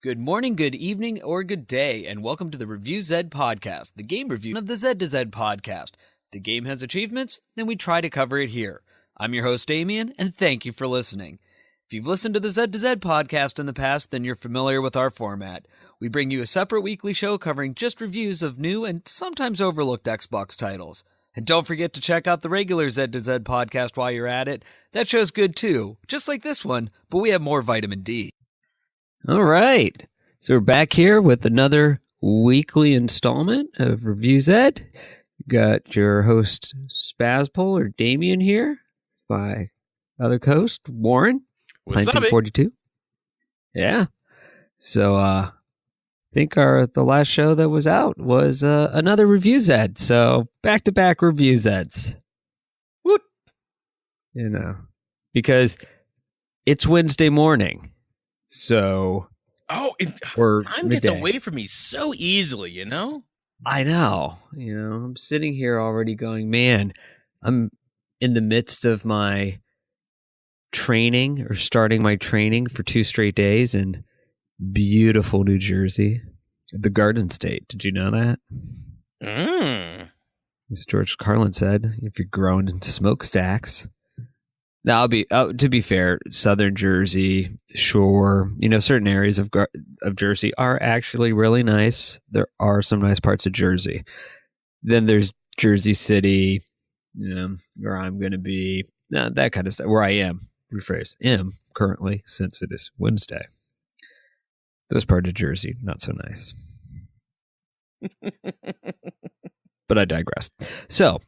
Good morning, good evening, or good day, and welcome to the Review Zed podcast, the game review of the Zed to Zed podcast. If the game has achievements, then we try to cover it here. I'm your host, Damien, and thank you for listening. If you've listened to the Zed to Zed podcast in the past, then you're familiar with our format. We bring you a separate weekly show covering just reviews of new and sometimes overlooked Xbox titles. And don't forget to check out the regular Zed to Zed podcast while you're at it. That show's good too, just like this one, but we have more vitamin D. All right, so we're back here with another weekly installment of Review Zed. You got your host Spazpole or Damien here, my other host Warren, Planting 42. Yeah, so I think the last show that was out was another Review Zed. So back to back Review Zeds. Woot! You know, because it's Wednesday morning. So, time gets away from me so easily, you know? I know. I'm sitting here already going, man, I'm in the midst of my training or starting my training for 2 straight days in beautiful New Jersey, the Garden State. Did you know that? As George Carlin said, if you're growing into smokestacks. Now, to be fair, Southern Jersey, Shore, certain areas of Jersey are actually really nice. There are some nice parts of Jersey. Then there's Jersey City, where I'm going to be, that kind of stuff, where I am currently, since it is Wednesday. Those parts of Jersey, not so nice. But I digress. So,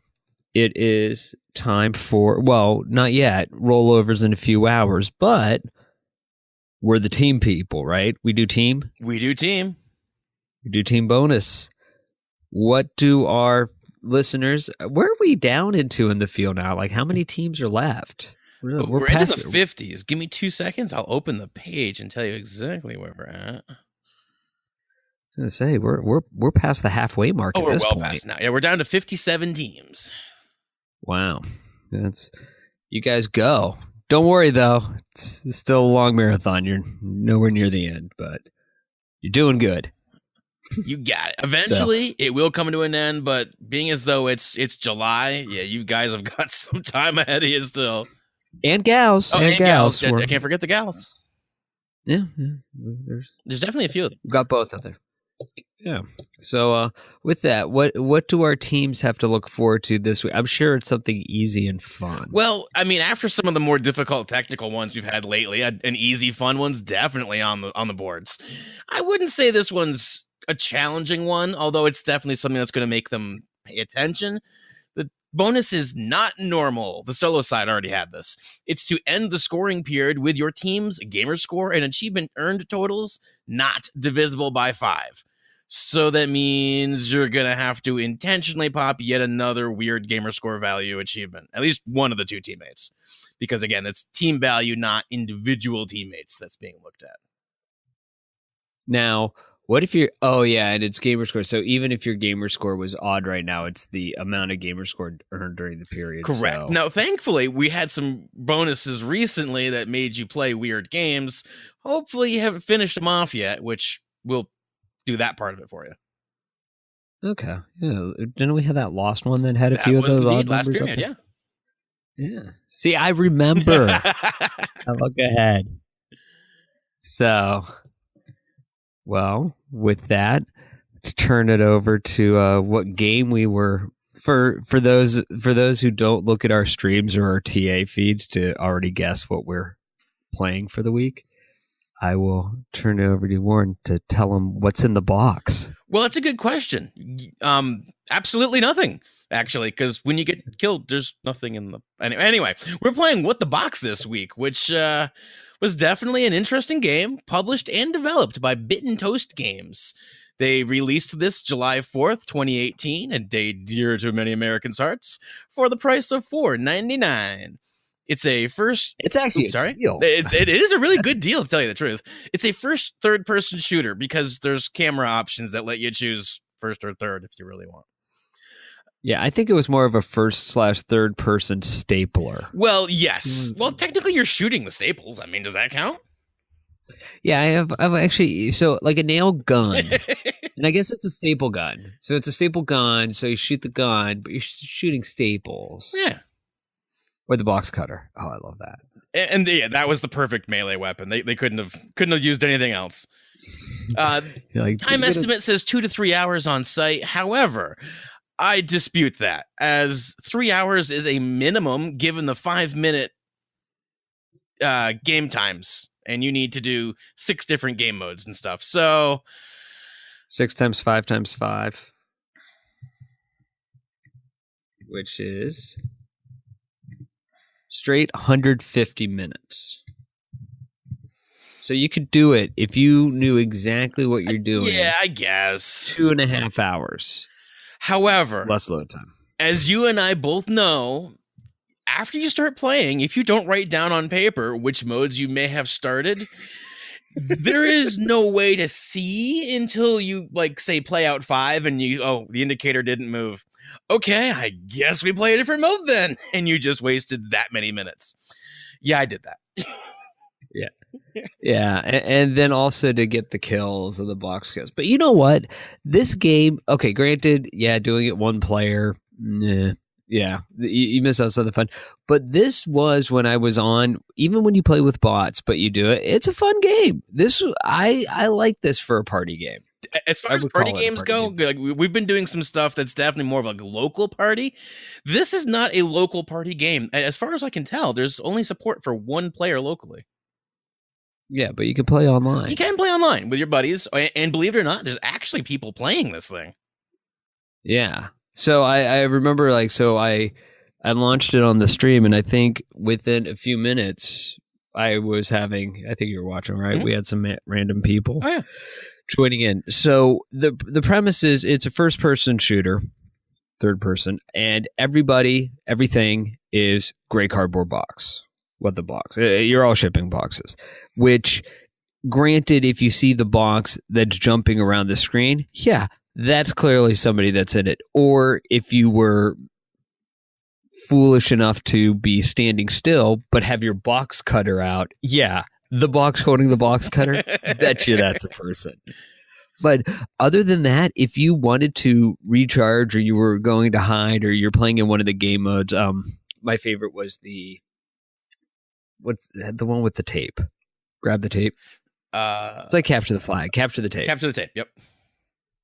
it is time for, well, not yet, rollovers in a few hours, but we're the team people, right? We do team? We do team. We do team bonus. What do our listeners, where are we down into in the field now? Like, how many teams are left? We're into the 50s. Give me 2 seconds. I'll open the page and tell you exactly where we're at. I was going to say, we're past the halfway mark at this point. We're well past now. Yeah, we're down to 57 teams. Wow. You guys go. Don't worry, though. It's still a long marathon. You're nowhere near the end, but you're doing good. You got it. Eventually, it will come to an end, but being as though it's July, yeah, you guys have got some time ahead of you still. And gals. And gals. I can't forget the gals. Yeah. There's definitely a few of them. We've got both of them. Yeah. So with that, what do our teams have to look forward to this week? I'm sure it's something easy and fun. Well, I mean, after some of the more difficult technical ones we've had lately, an easy fun one's definitely on the boards. I wouldn't say this one's a challenging one, although it's definitely something that's going to make them pay attention. The bonus is not normal. The solo side already had this. It's to end the scoring period with your team's gamer score and achievement earned totals not divisible by 5. So that means you're going to have to intentionally pop yet another weird gamer score value achievement. At least one of the 2 teammates. Because again, it's team value, not individual teammates that's being looked at. Now, what if you're... Oh, yeah, and it's gamer score. So even if your gamer score was odd right now, it's the amount of gamer score earned during the period. Correct. So. Now, thankfully, we had some bonuses recently that made you play weird games. Hopefully, you haven't finished them off yet, which will do that part of it for you. Okay. Yeah. Didn't we have that lost one that had a few of those odd last numbers? Period, yeah. Yeah. See, I remember. I look ahead. So, well, with that, let's turn it over to what game we were for those who don't look at our streams or our TA feeds to already guess what we're playing for the week. I will turn it over to Warren to tell him what's in the box. Well, that's a good question. Absolutely nothing, actually, because when you get killed, there's nothing in the... Anyway, we're playing What the Box this week, which was definitely an interesting game, published and developed by Bitten Toast Games. They released this July 4th, 2018, a day dear to many Americans' hearts, for the price of $4.99. It's a first... It's actually a deal. It is a really good deal, to tell you the truth. It's a first third-person shooter because there's camera options that let you choose first or third if you really want. Yeah, I think it was more of a first/third-person stapler. Well, yes. Well, technically, you're shooting the staples. I mean, does that count? Yeah, I've actually, so like a nail gun, and I guess it's a staple gun. So it's a staple gun. So you shoot the gun, but you're shooting staples Yeah. or the box cutter. Oh, I love that. And yeah, that was the perfect melee weapon. They couldn't have used anything else. Like, Time estimate says 2 to 3 hours on site. However, I dispute that, as 3 hours is a minimum given the 5-minute game times, and you need to do 6 different game modes and stuff. So 6 times 5 times 5, which is straight 150 minutes. So you could do it if you knew exactly what you're doing. Yeah, I guess 2.5 hours. However, Less load time. As you and I both know, after you start playing, if you don't write down on paper which modes you may have started, there is no way to see until you, like, say, play out 5 and the indicator didn't move. Okay, I guess we play a different mode then. And you just wasted that many minutes. Yeah, I did that. Yeah. Yeah, and then also to get the kills and the box kills. But you know what? This game, okay, granted, yeah, doing it one player, yeah, you miss out some of the fun. But this was when I was on, even when you play with bots, but you do it, it's a fun game. I like this for a party game. As far as party games go, like, we've been doing some stuff that's definitely more of like a local party. This is not a local party game. As far as I can tell, there's only support for one player locally. Yeah, but you can play online. You can play online with your buddies, and believe it or not, there's actually people playing this thing. Yeah. So I remember, like, so I launched it on the stream, and I think within a few minutes, I think you were watching, right? Mm-hmm. We had some random people joining in. So the premise is it's a first-person shooter, third person, and everything is gray cardboard box. What the box? You're all shipping boxes, which, granted, if you see the box that's jumping around the screen, yeah, that's clearly somebody that's in it. Or if you were foolish enough to be standing still but have your box cutter out, yeah, the box holding the box cutter, bet you that's a person. But other than that, if you wanted to recharge or you were going to hide or you're playing in one of the game modes, my favorite was what's the one with the tape? Grab the tape. It's like capture the flag, capture the tape. Capture the tape, yep.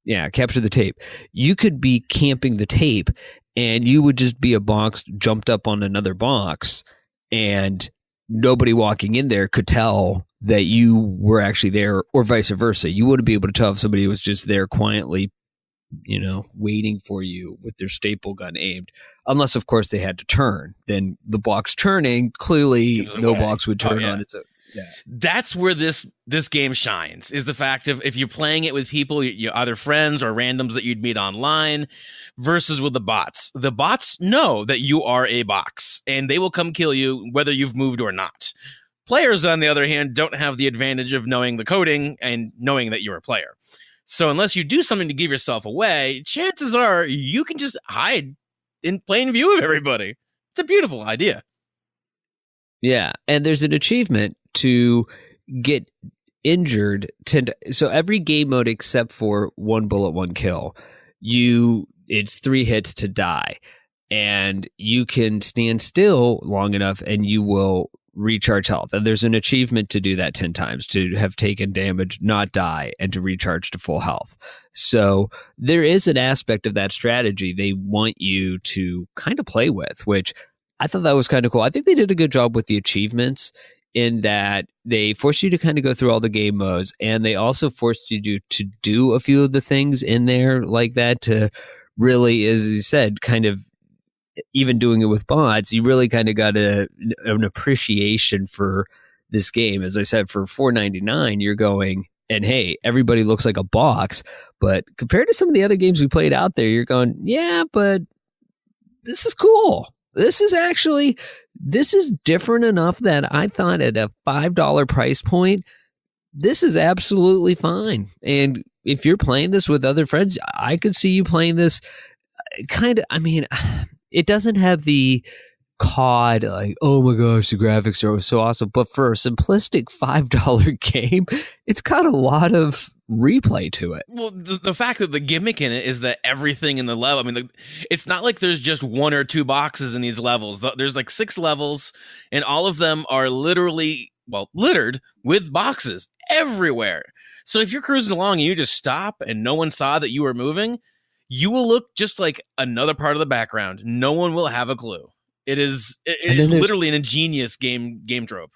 Yeah, capture the tape. You could be camping the tape, and you would just be a box jumped up on another box, and nobody walking in there could tell that you were actually there, or vice versa. You wouldn't be able to tell if somebody was just there quietly, waiting for you with their staple gun aimed. Unless, of course, they had to turn. Then the box turning, clearly no box would turn on its own. Yeah. That's where this game shines, is the fact of if you're playing it with people, you either friends or randoms that you'd meet online, versus with the bots. The bots know that you are a box, and they will come kill you whether you've moved or not. Players, on the other hand, don't have the advantage of knowing the coding and knowing that you're a player. So unless you do something to give yourself away, chances are you can just hide in plain view of everybody. It's a beautiful idea. Yeah, and there's an achievement to get injured. So every game mode except for one bullet, one kill, it's 3 hits to die. And you can stand still long enough and you will recharge health. And there's an achievement to do that 10 times, to have taken damage, not die, and to recharge to full health. So there is an aspect of that strategy they want you to kind of play with, which I thought that was kind of cool. I think they did a good job with the achievements in that they forced you to kind of go through all the game modes, and they also forced you to do a few of the things in there like that to really, as you said, kind of, even doing it with bots, you really kind of got an appreciation for this game. As I said, for $4.99, you're going, and hey, everybody looks like a box, but compared to some of the other games we played out there, you're going, yeah, but this is cool. This is different enough that I thought at a $5 price point, this is absolutely fine. And if you're playing this with other friends, I could see you playing this kind of, I mean, it doesn't have the COD, like, oh my gosh, the graphics are so awesome. But for a simplistic $5 game, it's got a lot of replay to it. Well, the fact that the gimmick in it is that everything in the level, I mean, it's not like there's just 1 or 2 boxes in these levels. There's like 6 levels, and all of them are literally, littered with boxes everywhere. So if you're cruising along and you just stop and no one saw that you were moving, you will look just like another part of the background. No one will have a clue. It is literally an ingenious game trope.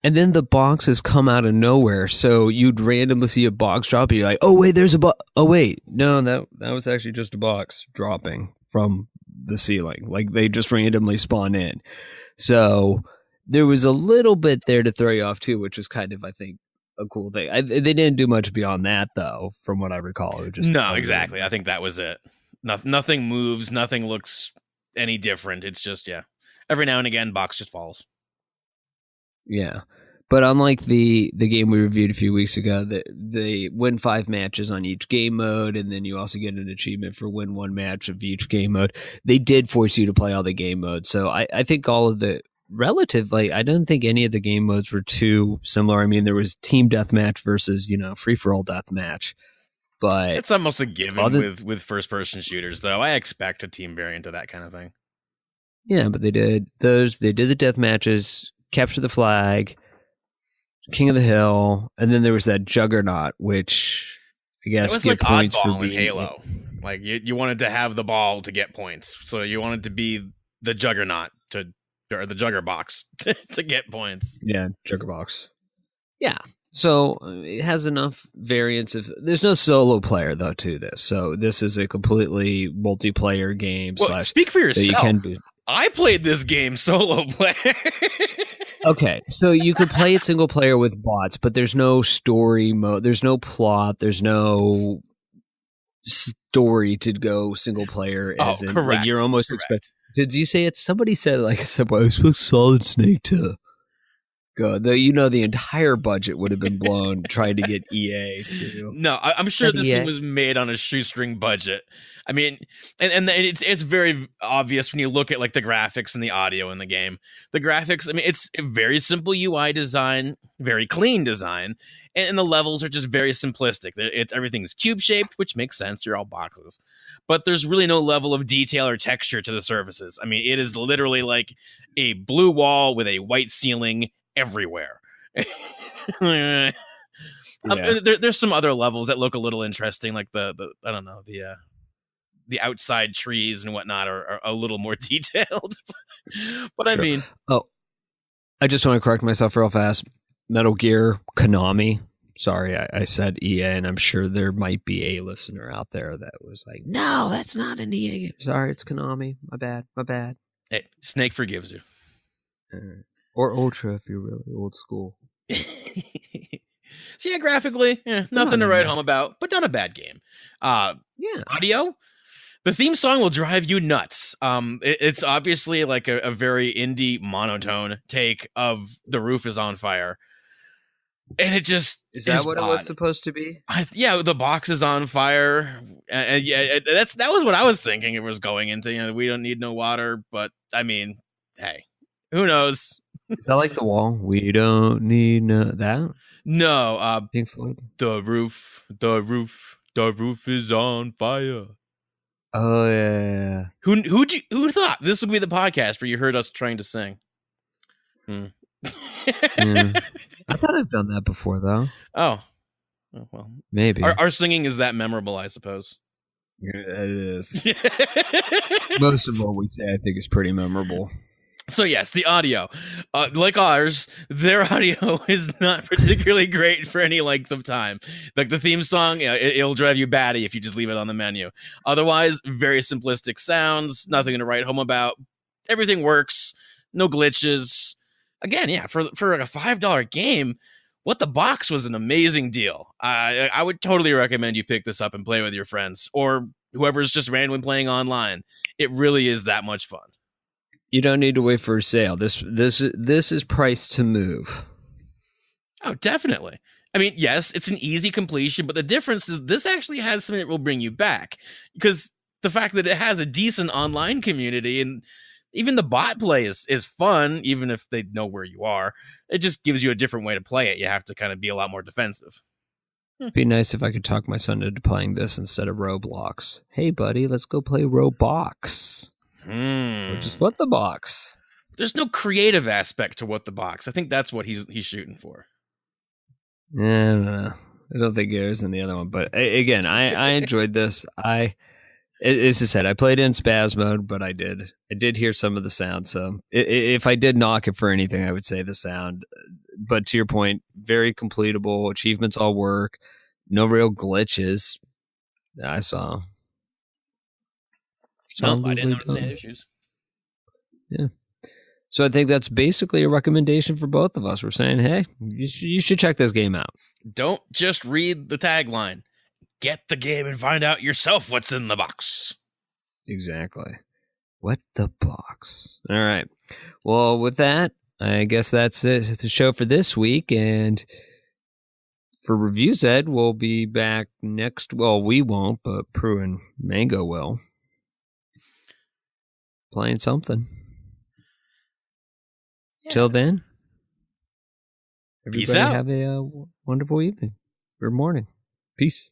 And then the boxes come out of nowhere. So you'd randomly see a box drop. And you're like, oh, wait, there's a box. Oh, wait. No, that was actually just a box dropping from the ceiling. Like they just randomly spawn in. So there was a little bit there to throw you off, too, which was kind of, I think, a cool thing. They didn't do much beyond that, though, from what I recall. It just no, exactly. I think that was it. Nothing moves. Nothing looks any different. It's just, every now and again, box just falls. Yeah, but unlike the game we reviewed a few weeks ago, they win 5 matches on each game mode, and then you also get an achievement for win 1 match of each game mode. They did force you to play all the game modes, so I think all of the I don't think any of the game modes were too similar. I mean, there was team deathmatch versus free-for-all deathmatch, but it's almost a given with first-person shooters, though. I expect a team variant of that kind of thing. Yeah, but they did those. They did the death matches. Capture the Flag, King of the Hill, and then there was that Juggernaut, which I guess it was get like points oddball for in being Halo. Like you wanted to have the ball to get points, so you wanted to be the Juggernaut or the Juggerbox to get points. Yeah, Juggerbox. Yeah, so it has enough variants of. There's no solo player though to this, so this is a completely multiplayer game. Well, speak for yourself. You can be. I played this game solo player. Okay, so you could play it single player with bots, but there's no story mode. There's no plot. There's no story to go single player. Correct. Like you're almost expecting. Did you say it? Somebody said I expect Solid Snake to go. Though the entire budget would have been blown trying to get EA to. No, I'm sure this thing was made on a shoestring budget. I mean, and it's very obvious when you look at like the graphics and the audio in the game. The graphics, I mean, it's a very simple UI design, very clean design, and the levels are just very simplistic. Everything's cube shaped, which makes sense. You're all boxes, but there's really no level of detail or texture to the surfaces. I mean, it is literally like a blue wall with a white ceiling everywhere. There's some other levels that look a little interesting, like the I don't know, the outside trees and whatnot are a little more detailed. But I mean, I just want to correct myself real fast. Metal Gear Konami. Sorry, I said EA, and I'm sure there might be a listener out there that was like, no, that's not an EA game. Sorry, it's Konami. My bad. Hey, Snake forgives you. Or Ultra if you're really old school. So yeah, graphically, nothing to write home about, but not a bad game. Audio, the theme song will drive you nuts. It's obviously like a very indie monotone take of "The Roof is on Fire," and it just is that what it was supposed to be? The box is on fire, and that was what I was thinking it was going into. We don't need no water, but I mean, hey, who knows? Is that like The Wall? We don't need that. No, Pink Floyd. The roof is on fire. Oh yeah. Who thought this would be the podcast where you heard us trying to sing? Yeah. I thought I've done that before though. Oh well, maybe our singing is that memorable, I suppose. Yeah, it is. Most of what we say, I think, is pretty memorable. So yes, the audio, like ours, their audio is not particularly great for any length of time. Like the theme song, it'll drive you batty if you just leave it on the menu. Otherwise, very simplistic sounds, nothing to write home about. Everything works, no glitches. Again, for like a $5 game, What the Box was an amazing deal. I would totally recommend you pick this up and play with your friends or whoever's just randomly playing online. It really is that much fun. You don't need to wait for a sale. This is priced to move. Oh, definitely. I mean, yes, it's an easy completion, but the difference is this actually has something that will bring you back because the fact that it has a decent online community and Even the bot play is fun, even if they know where you are. It just gives you a different way to play it. You have to kind of be a lot more defensive. It'd be nice if I could talk my son into playing this instead of Roblox. Hey, buddy, let's go play Roblox. Or just What the Box. There's no creative aspect to What the Box. I think that's what he's shooting for. I don't know. I don't think it was in the other one. But again, I enjoyed this. As I said, I played in spaz mode, but I did hear some of the sound. So if I did knock it for anything, I would say the sound. But to your point, very completable. Achievements all work. No real glitches that I saw. No, I didn't notice any issues. Yeah. So I think that's basically a recommendation for both of us. We're saying, hey, you should check this game out. Don't just read the tagline. Get the game and find out yourself what's in the box. Exactly. What the box? All right. Well, with that, I guess that's it, the show for this week. And for ReviewZed, we'll be back next. Well, we won't, but Prue and Mango will. Playing something. Yeah. Till then, everybody have a wonderful evening or morning. Peace.